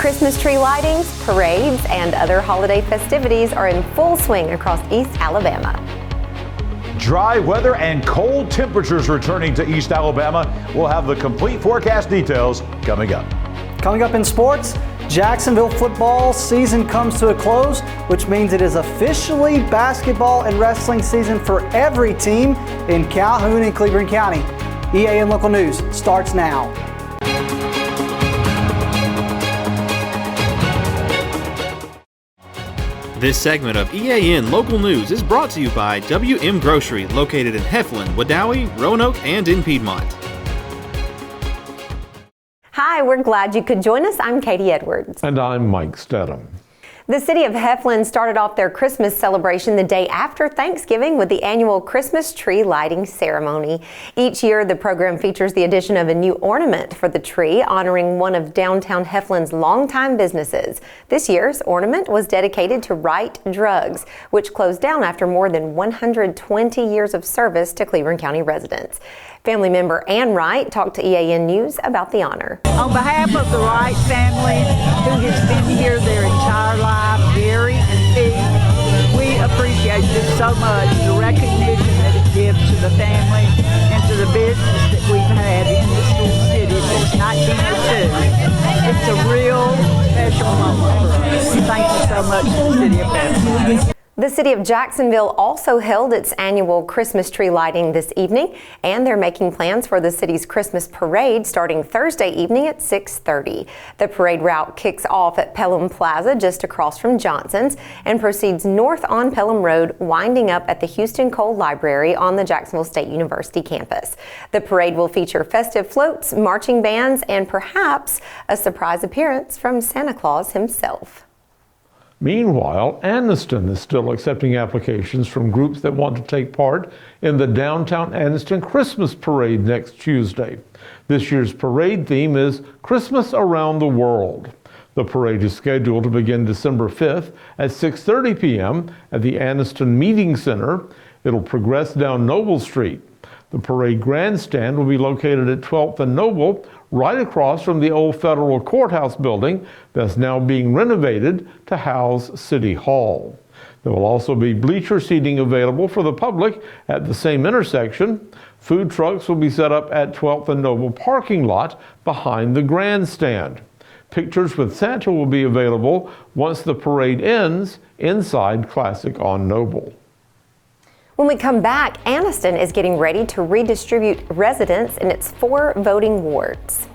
Christmas tree lightings, parades, and other holiday festivities are in full swing across East Alabama. Dry weather and cold temperatures returning to East Alabama. We'll have the complete forecast details coming up. Coming up in sports, Jacksonville football season comes to a close, which means it is officially basketball and wrestling season for every team in Calhoun and Cleveland County. EAN Local News starts now. This segment of EAN Local News is brought to you by WM Grocery, located in Heflin, Wadowee, Roanoke, and in Piedmont. Hi, we're glad you could join us. I'm Katie Edwards. And I'm Mike Stedham. The city of Heflin started off their Christmas celebration the day after Thanksgiving with the annual Christmas tree lighting ceremony. Each year, the program features the addition of a new ornament for the tree, honoring one of downtown Heflin's longtime businesses. This year's ornament was dedicated to Wright Drugs, which closed down after more than 120 years of service to Cleveland County residents. Family member Ann Wright talked to EAN News about the honor. On behalf of the Wright family, who has been here their entire life, Gary and Pete, we appreciate this so much, the recognition that it gives to the family and to the business that we've had in this little city since 1902. It's a real special moment for us. Thank you so much to the city of Heflin. The city of Jacksonville also held its annual Christmas tree lighting this evening, and they're making plans for the city's Christmas parade starting Thursday evening at 6:30. The parade route kicks off at Pelham Plaza just across from Johnson's and proceeds north on Pelham Road, winding up at the Houston Cole Library on the Jacksonville State University campus. The parade will feature festive floats, marching bands, and perhaps a surprise appearance from Santa Claus himself. Meanwhile, Anniston is still accepting applications from groups that want to take part in the Downtown Anniston Christmas Parade next Tuesday. This year's parade theme is Christmas Around the World. The parade is scheduled to begin December 5th at 6:30 p.m. at the Anniston Meeting Center. It'll progress down Noble Street. The parade grandstand will be located at 12th and Noble, right across from the old federal courthouse building that's now being renovated to house City Hall. There will also be bleacher seating available for the public at the same intersection. Food trucks will be set up at 12th and Noble parking lot behind the grandstand. Pictures with Santa will be available once the parade ends inside Classic on Noble. When we come back, Anniston is getting ready to redistribute residents in its 4 voting wards.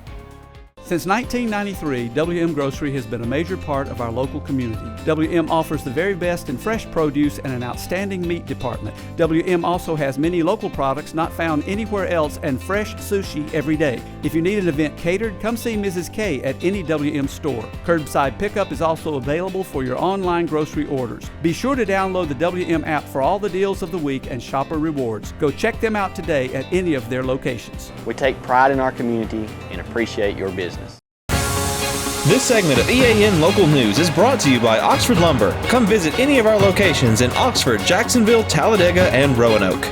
Since 1993, WM Grocery has been a major part of our local community. WM offers the very best in fresh produce and an outstanding meat department. WM also has many local products not found anywhere else and fresh sushi every day. If you need an event catered, come see Mrs. K at any WM store. Curbside pickup is also available for your online grocery orders. Be sure to download the WM app for all the deals of the week and shopper rewards. Go check them out today at any of their locations. We take pride in our community and appreciate your business. This segment of EAN Local News is brought to you by Oxford Lumber. Come visit any of our locations in Oxford, Jacksonville, Talladega, and Roanoke.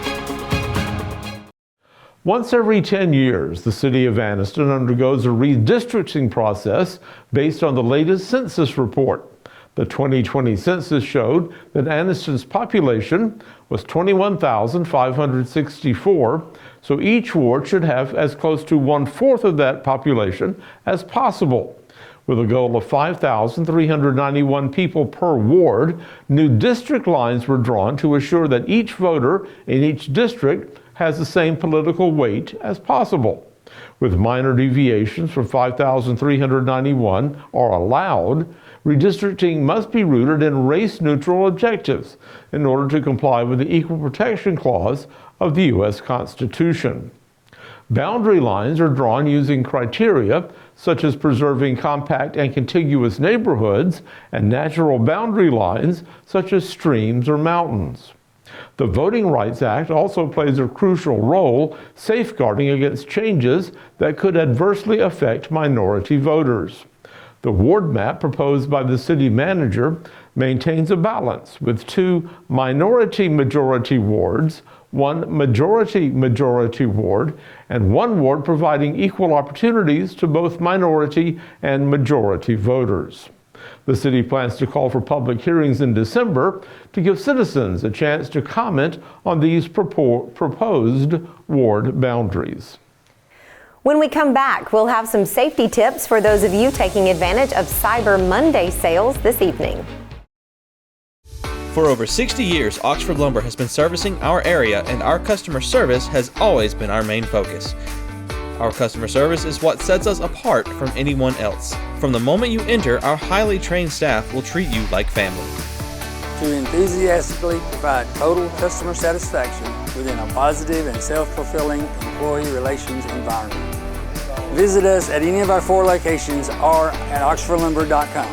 Once every 10 years, the city of Anniston undergoes a redistricting process based on the latest census report. The 2020 census showed that Anniston's population was 21,564, so each ward should have as close to 1/4 of that population as possible. With a goal of 5,391 people per ward, new district lines were drawn to assure that each voter in each district has the same political weight as possible. With minor deviations from 5,391 are allowed, redistricting must be rooted in race-neutral objectives in order to comply with the Equal Protection Clause of the U.S. Constitution. Boundary lines are drawn using criteria such as preserving compact and contiguous neighborhoods and natural boundary lines such as streams or mountains. The Voting Rights Act also plays a crucial role safeguarding against changes that could adversely affect minority voters. The ward map proposed by the city manager maintains a balance with 2 minority-majority wards, one majority ward, and one ward providing equal opportunities to both minority and majority voters. The city plans to call for public hearings in December to give citizens a chance to comment on these proposed ward boundaries. When we come back, we'll have some safety tips for those of you taking advantage of Cyber Monday sales this evening. For over 60 years, Oxford Lumber has been servicing our area, and our customer service has always been our main focus. Our customer service is what sets us apart from anyone else. From the moment you enter, our highly trained staff will treat you like family. To enthusiastically provide total customer satisfaction within a positive and self-fulfilling employee relations environment. Visit us at any of our 4 locations or at oxfordlumber.com.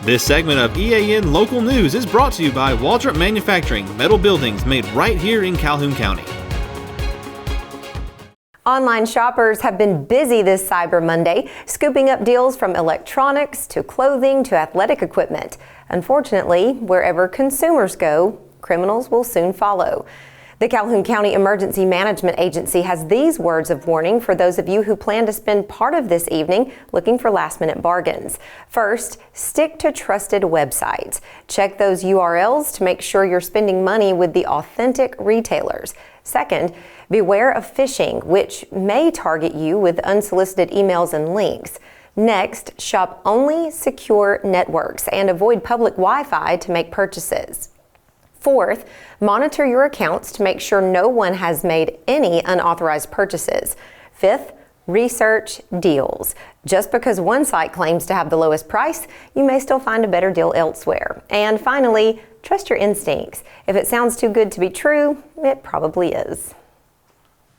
This segment of EAN Local News is brought to you by Waldrop Manufacturing, metal buildings made right here in Calhoun County. Online shoppers have been busy this Cyber Monday, scooping up deals from electronics to clothing to athletic equipment. Unfortunately, wherever consumers go, criminals will soon follow. The Calhoun County Emergency Management Agency has these words of warning for those of you who plan to spend part of this evening looking for last-minute bargains. First, stick to trusted websites. Check those URLs to make sure you're spending money with the authentic retailers. Second, beware of phishing, which may target you with unsolicited emails and links. Next, shop only secure networks and avoid public Wi-Fi to make purchases. Fourth, monitor your accounts to make sure no one has made any unauthorized purchases. Fifth, research deals. Just because one site claims to have the lowest price, you may still find a better deal elsewhere. And finally, trust your instincts. If it sounds too good to be true, it probably is.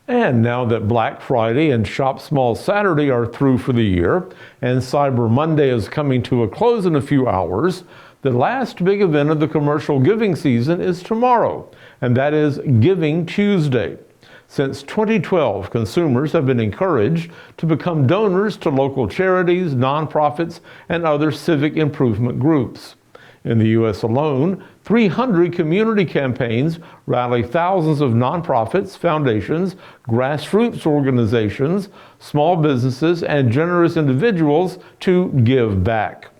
And now that Black Friday and Shop Small Saturday are through for the year, and Cyber Monday is coming to a close in a few hours, the last big event of the commercial giving season is tomorrow, and that is Giving Tuesday. Since 2012, consumers have been encouraged to become donors to local charities, nonprofits, and other civic improvement groups. In the U.S. alone, 300 community campaigns rally thousands of nonprofits, foundations, grassroots organizations, small businesses, and generous individuals to give back.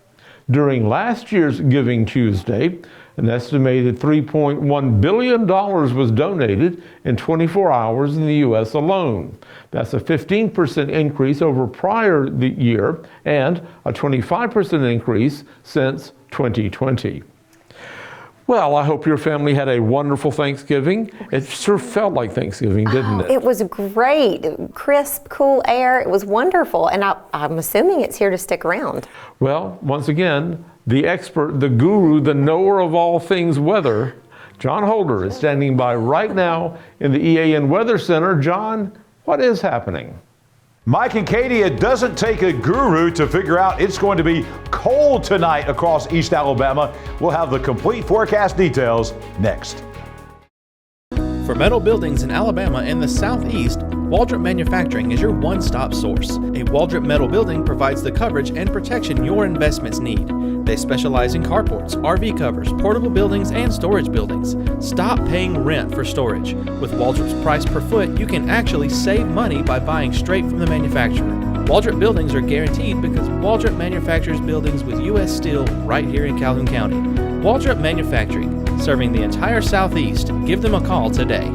During last year's Giving Tuesday, an estimated $3.1 billion was donated in 24 hours in the U.S. alone. That's a 15% increase over prior year and a 25% increase since 2020. Well, I hope your family had a wonderful Thanksgiving. It sure felt like Thanksgiving, didn't it? It was great. Crisp, cool air. It was wonderful. And I'm assuming it's here to stick around. Well, once again, the expert, the guru, the knower of all things weather, John Holder, is standing by right now in the EAN Weather Center. John, what is happening? Mike and Katie, it doesn't take a guru to figure out it's going to be cold tonight across East Alabama. We'll have the complete forecast details next. For metal buildings in Alabama and the Southeast, Waldrop Manufacturing is your one-stop source. A Waldrop metal building provides the coverage and protection your investments need. They specialize in carports, RV covers, portable buildings, and storage buildings. Stop paying rent for storage. With Waldrop's price per foot, you can actually save money by buying straight from the manufacturer. Waldrop buildings are guaranteed because Waldrop manufactures buildings with U.S. steel right here in Calhoun County. Waldrop Manufacturing, serving the entire Southeast. Give them a call today.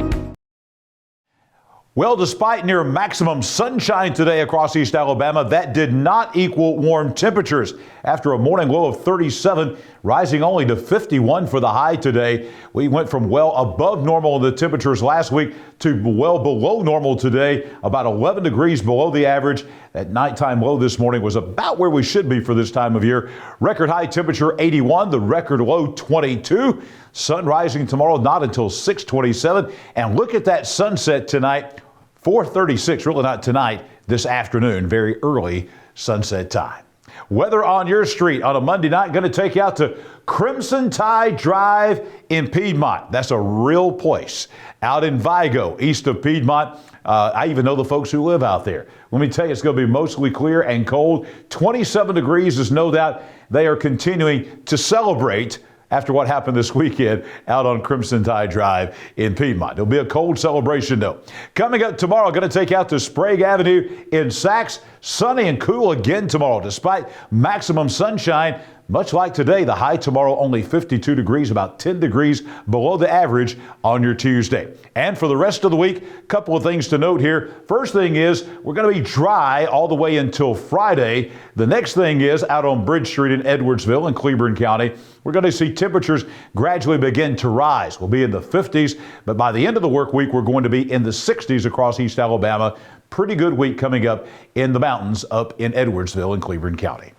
Well, despite near maximum sunshine today across East Alabama, that did not equal warm temperatures. After a morning low of 37, rising only to 51 for the high today. We went from well above normal in the temperatures last week to well below normal today, about 11 degrees below the average. That nighttime low this morning was about where we should be for this time of year. Record high temperature 81, the record low 22. Sun rising tomorrow not until 6:27. And look at that sunset tonight. 4:36, really not tonight, this afternoon, very early sunset time. Weather on your street on a Monday night, going to take you out to Crimson Tide Drive in Piedmont. That's a real place out in Vigo, east of Piedmont. I even know the folks who live out there. Let me tell you, it's going to be mostly clear and cold. 27 degrees is no doubt. They are continuing to celebrate after what happened this weekend out on Crimson Tide Drive in Piedmont. It'll be a cold celebration, though. Coming up tomorrow, going to take out to Sprague Avenue in Sachs. Sunny and cool again tomorrow, despite maximum sunshine. Much like today, the high tomorrow only 52 degrees, about 10 degrees below the average on your Tuesday. And for the rest of the week, a couple of things to note here. First thing is we're going to be dry all the way until Friday. The next thing is out on Bridge Street in Edwardsville in Cleburne County, we're going to see temperatures gradually begin to rise. We'll be in the 50s, but by the end of the work week, we're going to be in the 60s across East Alabama. Pretty good week coming up in the mountains up in Edwardsville in Cleburne County.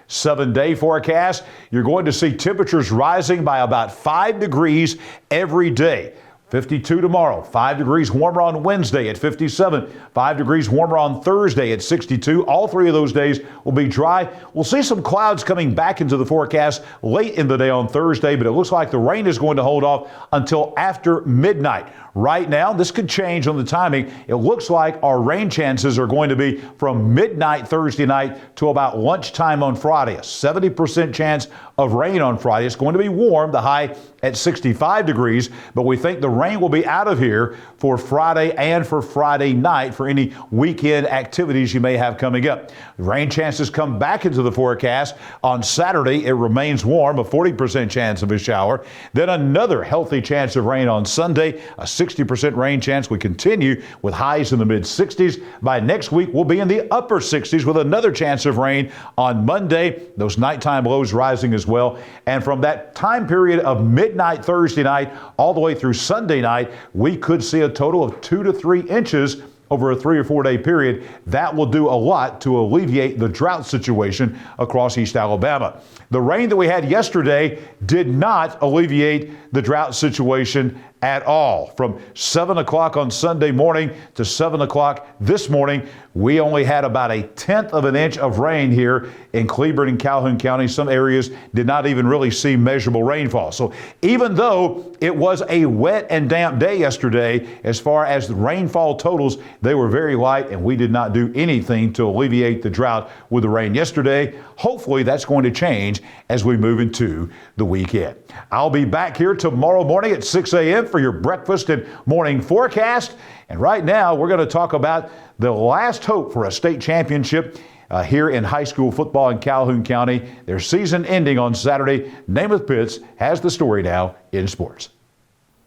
7-day forecast, you're going to see temperatures rising by about 5 degrees every day. 52 tomorrow, 5 degrees warmer on Wednesday at 57, 5 degrees warmer on Thursday at 62. All three of those days will be dry. We'll see some clouds coming back into the forecast late in the day on Thursday, but it looks like the rain is going to hold off until after midnight. Right now, this could change on the timing. It looks like our rain chances are going to be from midnight Thursday night to about lunchtime on Friday. A 70% chance of rain on Friday. It's going to be warm, the high at 65 degrees, but we think the rain will be out of here for Friday and for Friday night for any weekend activities you may have coming up. Rain chances come back into the forecast on Saturday. It remains warm, a 40% chance of a shower. Then another healthy chance of rain on Sunday, a 60% rain chance. We continue with highs in the mid-60s. By next week, we'll be in the upper 60s with another chance of rain on Monday. Those nighttime lows rising as well. And from that time period of midnight Thursday night all the way through Sunday night, we could see a total of 2 to 3 inches over a 3 or 4 day period. That will do a lot to alleviate the drought situation across East Alabama. The rain that we had yesterday did not alleviate the drought situation at all. From 7 o'clock on Sunday morning to 7 o'clock this morning, we only had about 1/10 of an inch of rain here in Cleburne and Calhoun County. Some areas did not even really see measurable rainfall. So even though it was a wet and damp day yesterday, as far as the rainfall totals, they were very light, and we did not do anything to alleviate the drought with the rain yesterday. Hopefully that's going to change as we move into the weekend. I'll be back here tomorrow morning at 6 a.m. for your breakfast and morning forecast. And right now, we're going to talk about the last hope for a state championship here in high school football in Calhoun County. Their season ending on Saturday. Namath Pitts has the story now in sports.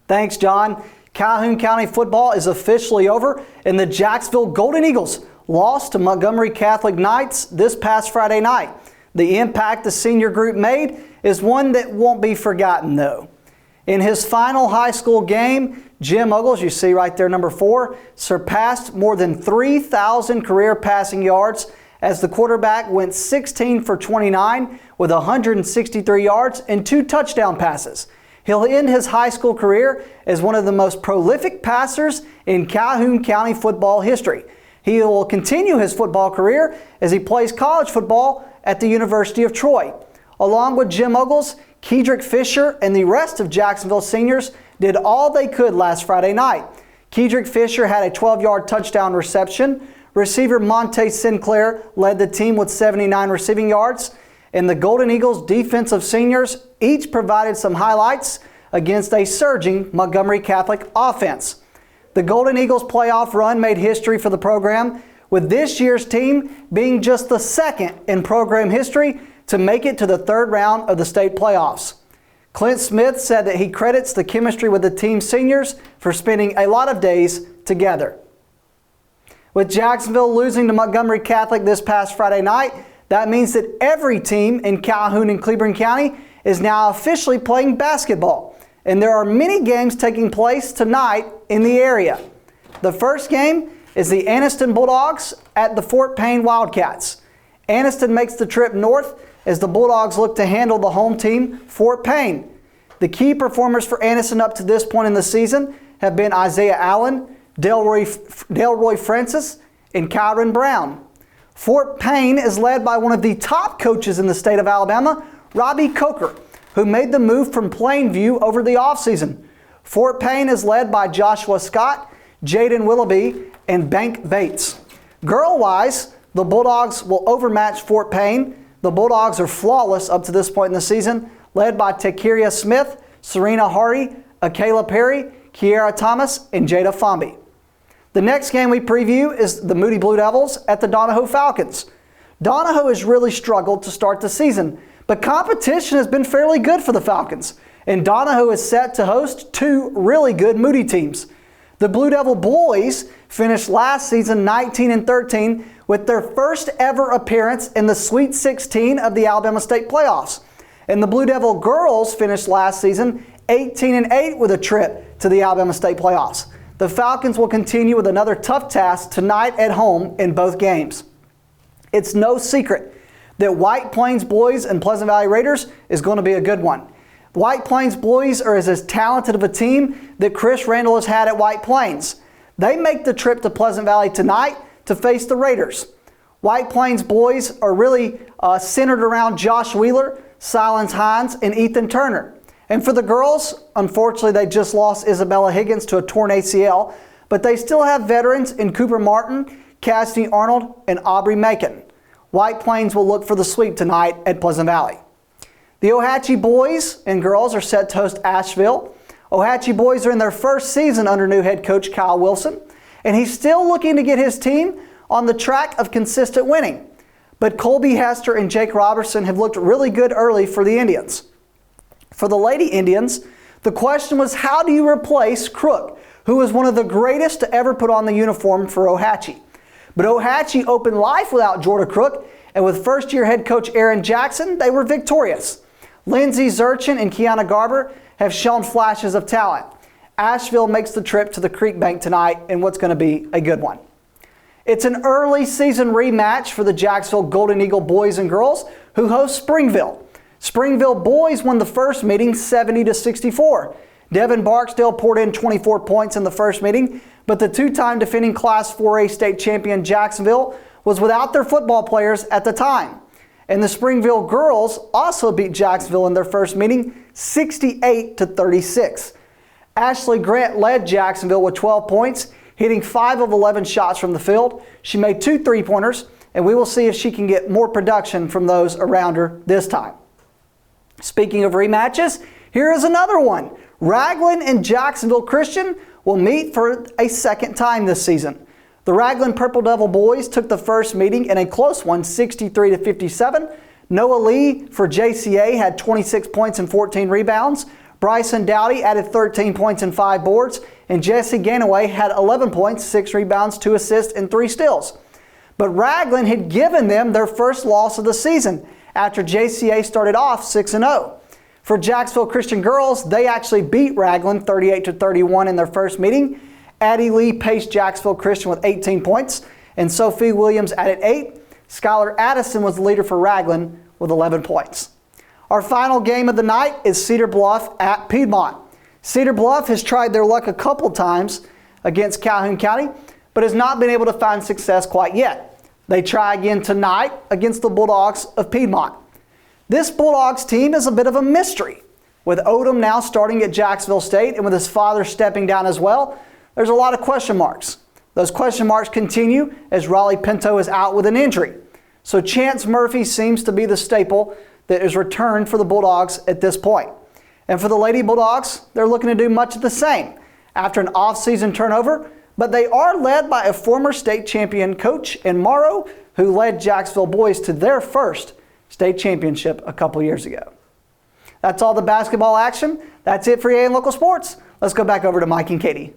Thanks, John. Calhoun County football is officially over, and the Jacksonville Golden Eagles lost to Montgomery Catholic Knights this past Friday night. The impact the senior group made is one that won't be forgotten, though. In his final high school game, Jim Uggles, you see right there, number 4, surpassed more than 3,000 career passing yards as the quarterback went 16 for 29 with 163 yards and 2 touchdown passes. He'll end his high school career as one of the most prolific passers in Calhoun County football history. He will continue his football career as he plays college football at the University of Troy. Along with Jim Uggles, Kedrick Fisher and the rest of Jacksonville seniors did all they could last Friday night. Kedrick Fisher had a 12-yard touchdown reception. Receiver Monte Sinclair led the team with 79 receiving yards. And the Golden Eagles defensive seniors each provided some highlights against a surging Montgomery Catholic offense. The Golden Eagles playoff run made history for the program, with this year's team being just the second in program history to make it to the 3rd round of the state playoffs. Clint Smith said that he credits the chemistry with the team seniors for spending a lot of days together. With Jacksonville losing to Montgomery Catholic this past Friday night, that means that every team in Calhoun and Cleburne County is now officially playing basketball. And there are many games taking place tonight in the area. The first game is the Anniston Bulldogs at the Fort Payne Wildcats. Anniston makes the trip north as the Bulldogs look to handle the home team, Fort Payne. The key performers for Anniston up to this point in the season have been Isaiah Allen, Delroy Francis, and Kyron Brown. Fort Payne is led by one of the top coaches in the state of Alabama, Robbie Coker, who made the move from Plainview over the offseason. Fort Payne is led by Joshua Scott, Jaden Willoughby, and Bank Bates. Girl-wise, the Bulldogs will overmatch Fort Payne. The Bulldogs are flawless up to this point in the season, led by Takeria Smith, Serena Hardy, Akayla Perry, Kiara Thomas, and Jada Fomby. The next game we preview is the Moody Blue Devils at the Donahoe Falcons. Donahoe has really struggled to start the season, but competition has been fairly good for the Falcons, and Donahoe is set to host two really good Moody teams. The Blue Devil boys finished last season 19-13 with their first ever appearance in the Sweet 16 of the Alabama State playoffs. And the Blue Devil girls finished last season 18-8 with a trip to the Alabama State playoffs. The Falcons will continue with another tough task tonight at home in both games. It's no secret that White Plains boys and Pleasant Valley Raiders is going to be a good one. The White Plains boys are as talented of a team that Chris Randall has had at White Plains. They make the trip to Pleasant Valley tonight to face the Raiders. White Plains boys are really centered around Josh Wheeler, Silence Hines, and Ethan Turner. And for the girls, unfortunately, they just lost Isabella Higgins to a torn ACL, but they still have veterans in Cooper Martin, Cassidy Arnold, and Aubrey Macon. White Plains will look for the sweep tonight at Pleasant Valley. The Ohatchee boys and girls are set to host Asheville. Ohatchee boys are in their first season under new head coach Kyle Wilson, and he's still looking to get his team on the track of consistent winning. But Colby Hester and Jake Robertson have looked really good early for the Indians. For the Lady Indians, the question was, how do you replace Crook, who was one of the greatest to ever put on the uniform for Ohatchee? But Ohatchee opened life without Jordan Crook, and with first-year head coach Aaron Jackson, they were victorious. Lindsey Zurchin and Kiana Garber have shown flashes of talent. Asheville makes the trip to the Creek Bank tonight in what's going to be a good one. It's an early season rematch for the Jacksonville Golden Eagle boys and girls who host Springville. Springville boys won the first meeting 70-64. Devin Barksdale poured in 24 points in the first meeting, but the two-time defending Class 4A state champion Jacksonville was without their football players at the time. And the Springville girls also beat Jacksonville in their first meeting 68-36. Ashley Grant led Jacksonville with 12 points, hitting 5 of 11 shots from the field. She made 2 3-pointers, and we will see if she can get more production from those around her this time. Speaking of rematches, here is another one. Raglan and Jacksonville Christian will meet for a second time this season. The Raglan Purple Devil boys took the first meeting in a close one, 63-57. Noah Lee for JCA had 26 points and 14 rebounds. Bryson Dowdy added 13 points and 5 boards. And Jesse Ganaway had 11 points, 6 rebounds, 2 assists, and 3 steals. But Raglan had given them their first loss of the season after JCA started off 6-0. For Jacksonville Christian girls, they actually beat Raglan 38-31 in their first meeting. Addie Lee paced Jacksonville Christian with 18 points, and Sophie Williams added 8. Skylar Addison was the leader for Raglan with 11 points. Our final game of the night is Cedar Bluff at Piedmont. Cedar Bluff has tried their luck a couple times against Calhoun County, but has not been able to find success quite yet. They try again tonight against the Bulldogs of Piedmont. This Bulldogs team is a bit of a mystery. With Odom now starting at Jacksonville State and with his father stepping down as well, there's a lot of question marks. Those question marks continue as Raleigh Pinto is out with an injury. So Chance Murphy seems to be the staple that is returned for the Bulldogs at this point. And for the Lady Bulldogs, they're looking to do much of the same after an off-season turnover, but they are led by a former state champion coach in Morrow who led Jacksonville boys to their first state championship a couple years ago. That's all the basketball action. That's it for EA and Local Sports. Let's go back over to Mike and Katie.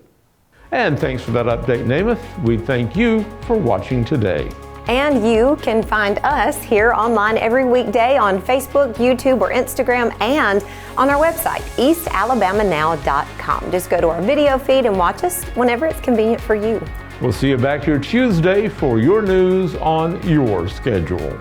And thanks for that update, Namath. We thank you for watching today. And you can find us here online every weekday on Facebook, YouTube, or Instagram, and on our website, eastalabamanow.com. Just go to our video feed and watch us whenever it's convenient for you. We'll see you back here Tuesday for your news on your schedule.